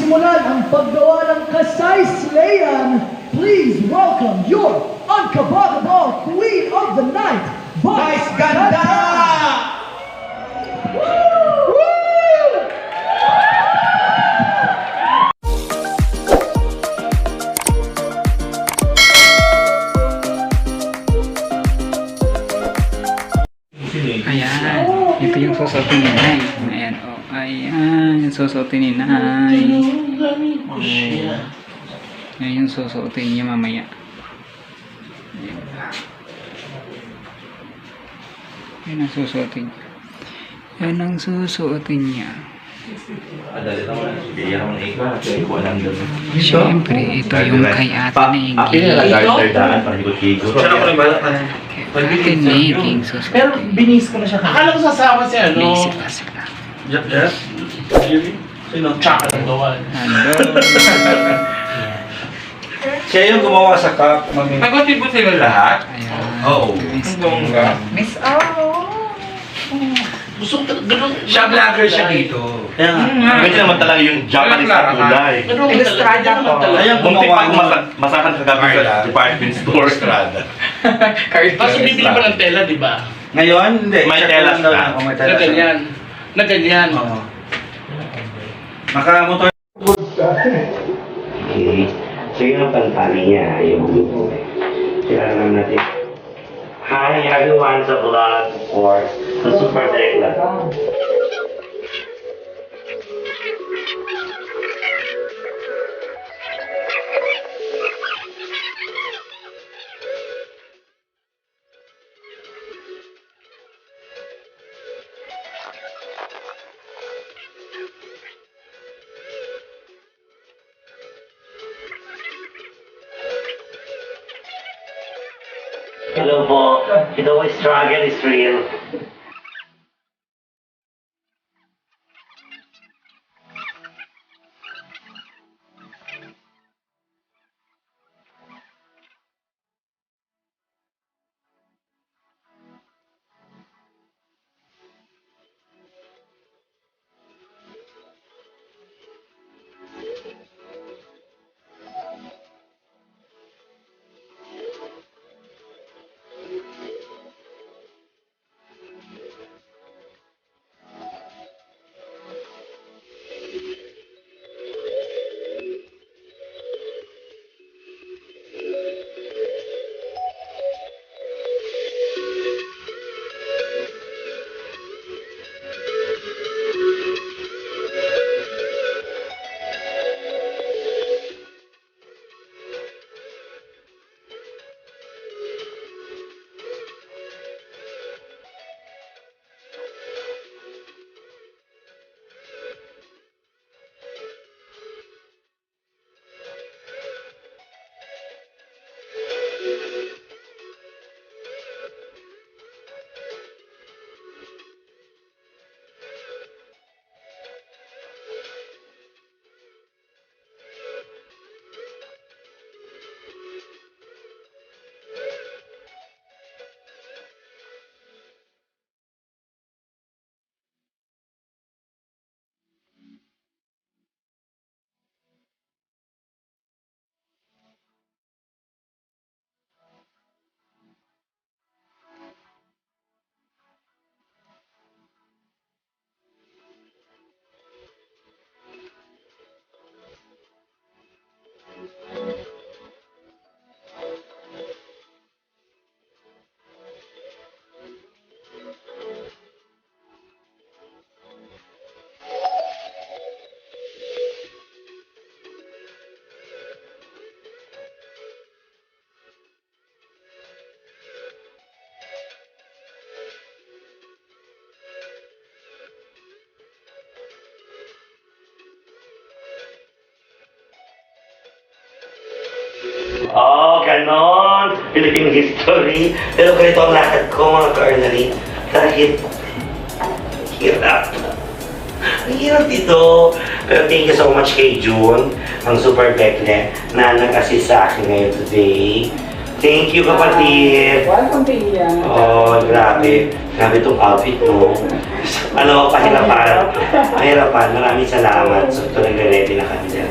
simulan ang paggawa ng kasaysayan, please welcome your unkabagable Queen of the Night, Vice Ganda! Ayan, ito yung susuotin ni Nay. Ayan, oh, ayan, yung susuotin ni Nay. Ayan yung susuotin niya mamaya. Ayan. Ayan ang susuotin niya. Ayan ang susuotin niya. Siyempre, ito yung kay Ate Negi. Ate Negi susuotin. Pero binis ko na siya. Akala ko sasama si ano. Basic pa sila. Yes? Sino? Tsaka ng gawa. Hello. Siya yung gumawa sa cup. Nagutin po sila lahat? Ayan. Oo. Miss Miss Aro. Gusto ko ganun. Siya vlogger siya dito. Kaya nga. Ganyan naman talaga yung Japanese na kulay. Estrada ko. Ayun, muntik pa kung masakan sa gabi sa department store. Estrada. Kasi bibili pa ng tela, di ba? Ngayon, hindi. May telas na. Na ganyan. Na ganyan. Nakamotor. Okay. So yun ang pantali niya, yung blue. Kaya naman natin. Hi everyone sa vlog for the Super Direct Vlog. Hello po. You know, struggle is real. Oh, ganon. Philippine history. Pero ganito ang lakad ko, mga ka-Arnally. Kahit hirap. Ang hirap dito. Pero thank you so much kay June, ang super bekle, na nag-assist sa akin ngayon today. Thank you, kapatid. Welcome to Ian. Oh, grabe. Grabe itong outfit mo. Ano, pahirapan. Pahirapan. Maraming salamat. So, ito nagre-ready na kami dyan.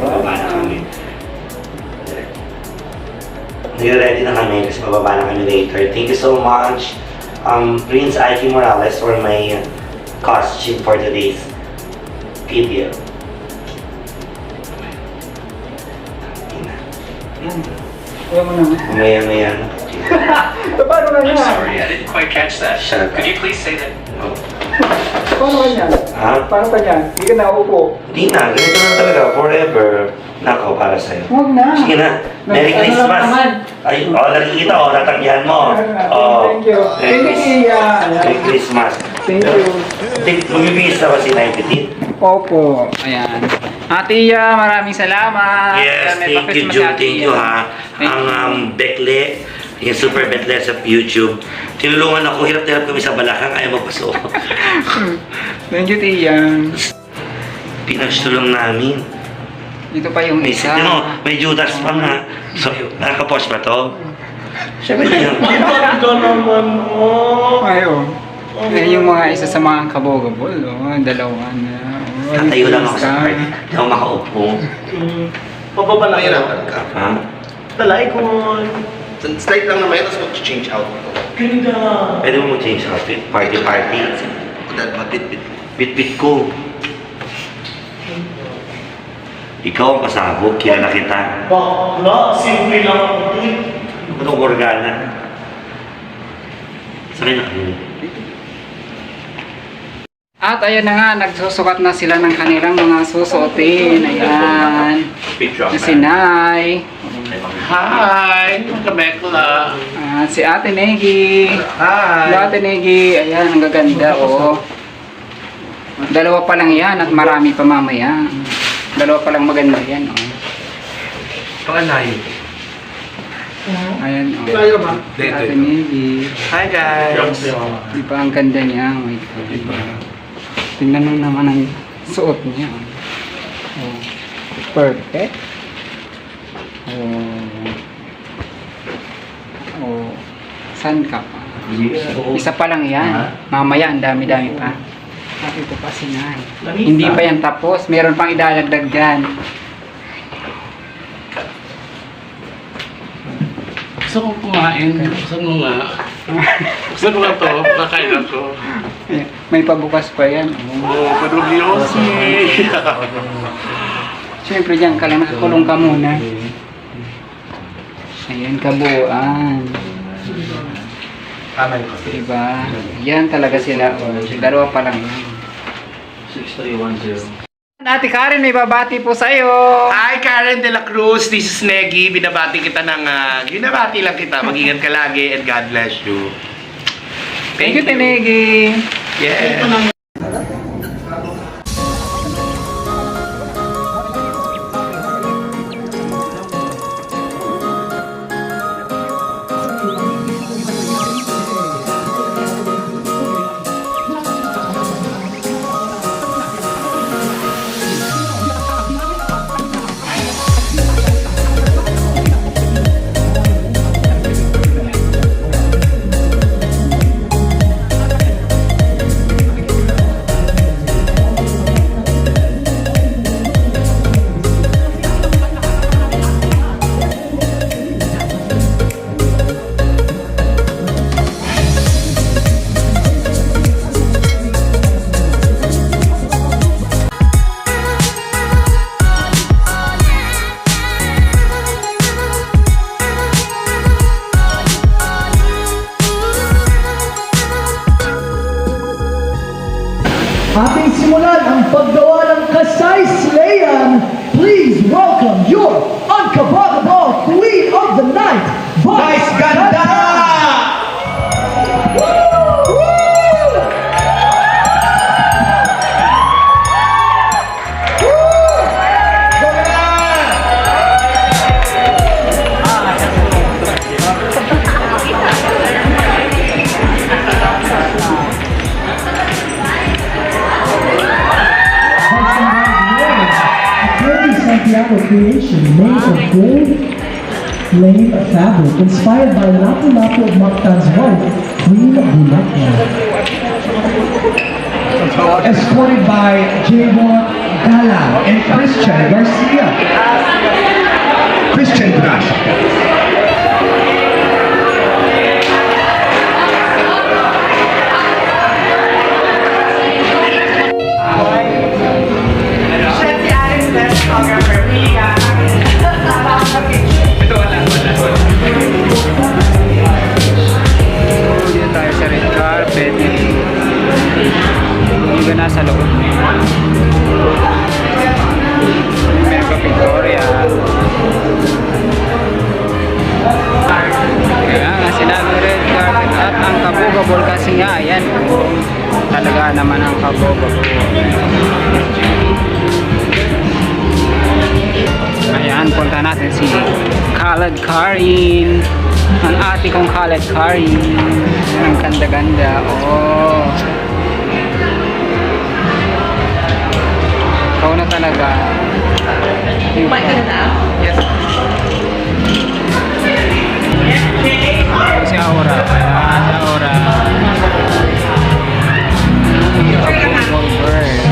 ready na kami kasi bababa na kami later. Thank you so much, Prince Ike Morales, for my costume for today's video. Kaya mo naman. Maya-maya na. Paano na I'm yan? sorry, I didn't quite catch that. Shut up. Could you please say that? Paano ka yan? Ha? Paano ka yan? Hindi ka nauupo. Hindi na, ganito na talaga, forever. Nako, para sa'yo. Huwag na. Sige na, Merry Ano lang Christmas! naman? Ay, nakikita ko, natanggihan mo. Thank you. Thank you, Tia. Merry Christmas. Thank you. Magbibihis na ba si 90? Opo. Ayan. Tia, maraming salamat. Yes, May thank you, pa-Christmas June. Ate Thank you, ha. Thank you. Ang Bekle, yung Super Bekle sa YouTube. Tinulungan ako, hirap kami sa balakang, ayaw magpasok. Thank you, Tia. Pinagstulong namin. Ito pa yung May, isa. may Judas pa nga. So, nakaka-post ba to? Siyempre yun. Ayo. Yung mga isa sa mga kabogabol, dalawa na. Tatayo lang ako sa party. Hindi ako makaupo. Pababa lang yun ka. Ha? Talay ko. Straight lang naman yun, tapos mag-change out. Pwede mo mag-change outfit. Party. Mabit-bit. Bit-bit ko. Ikaw ang pasabog, kilala kita. Bakla, simple lang ako dun. Ako itong organa. Sakay na kayo. At ayan na nga, nagsusukat na sila ng kanilang mga susuotin. Ayan. Na si Nay. Hi, Kabekla. At si Ate Negi. Hi! Hello, Ate Negi. Ayan, ang gaganda, oh. Dalawa pa lang yan at marami pa mamaya. Dalawa pa lang maganda yan, oh. Pangalayo. Ayan, oh. Layo ba? Si Ate Negi. Hi guys! Di ba ang ganda niya? Oh my God. Diba? Tingnan mo naman ang suot niya. Oh. Perfect. Oh. Oh. Saan ka pa? Isa pa lang yan. Mamaya ang dami-dami pa. At ito pa si Nay. Hindi pa yan tapos. Meron pang idadagdag dyan. Gusto kong kumain. Buksan mo nga. Buksan mo nga to. Kakain ako. Ayan, may pabukas pa yan. Oh, padugyosi. Siyempre dyan ka lang. Nakakulong ka muna. Ayan, kabuuan. Kamay ko. Diba? Yan talaga sila. Oh. Dalawa pa lang yan. 6310. Ate Karen, may babati po sa'yo. Hi Karen De La Cruz, this is Negi. Binabati kita ng, binabati lang kita. Mag-ingat ka lagi and God bless you. Thank you, Tinegi. Yeah. Ating simulan ang paggawa ng kasaysayan. Please welcome your unkabagable Queen of the Night, Vice Ganda! Santiago creation made of gold flame fabric inspired by Lapu-Lapu of Mactan's wife, Queen Bulacna. Escorted by J1 Gala and Christian Garcia. Christian Gracia. nga sinabi red carpet at ang kabogabol kasi nga ayan talaga naman ang kabogabol. Ayan, punta natin si Khaled Karin, ang ate kong Khaled Karin, ang ganda-ganda. Oh, ikaw na talaga. Kumain ka na na? Yes. Si Aura. Ayan, Aura. Kabogabol bird.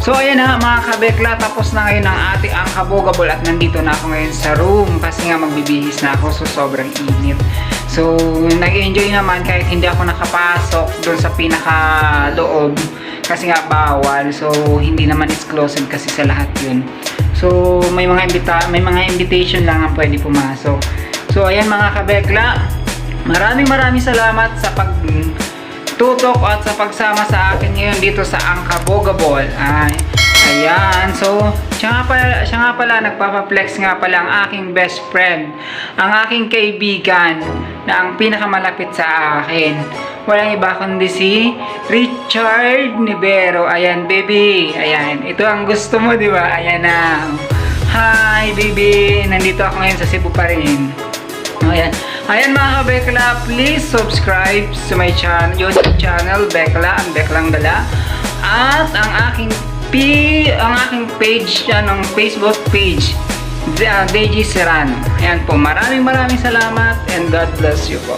So ayan na mga kabekla, tapos na ngayon ang ating ang kabogabol at nandito na ako ngayon sa room kasi nga magbibihis na ako, so sobrang init. So nag-enjoy naman kahit hindi ako nakapasok doon sa pinaka-loob kasi nga bawal, so hindi naman exclusive kasi sa lahat yun. So may mga invitation lang ang pwede pumasok. So ayan mga kabekla, maraming salamat sa pagtutok at sa pagsama sa akin ngayon dito sa Ang Kabogabol. Ayan, so Siya nga pala, nagpapaflex nga pala ang aking best friend, ang aking kaibigan, na ang pinakamalapit sa akin. Walang iba kundi si Richard Nivero. Ayan, baby. Ayan, ito ang gusto mo, di ba? Ayan na. Hi, baby. Nandito ako ngayon sa Cebu pa rin. Ayan. Ayan mga kabekla, please subscribe to my YouTube channel, Bekla, ang Beklang Dala. At ang aking page, ang Facebook page, Deji Serrano. Ayan po, maraming salamat and God bless you po.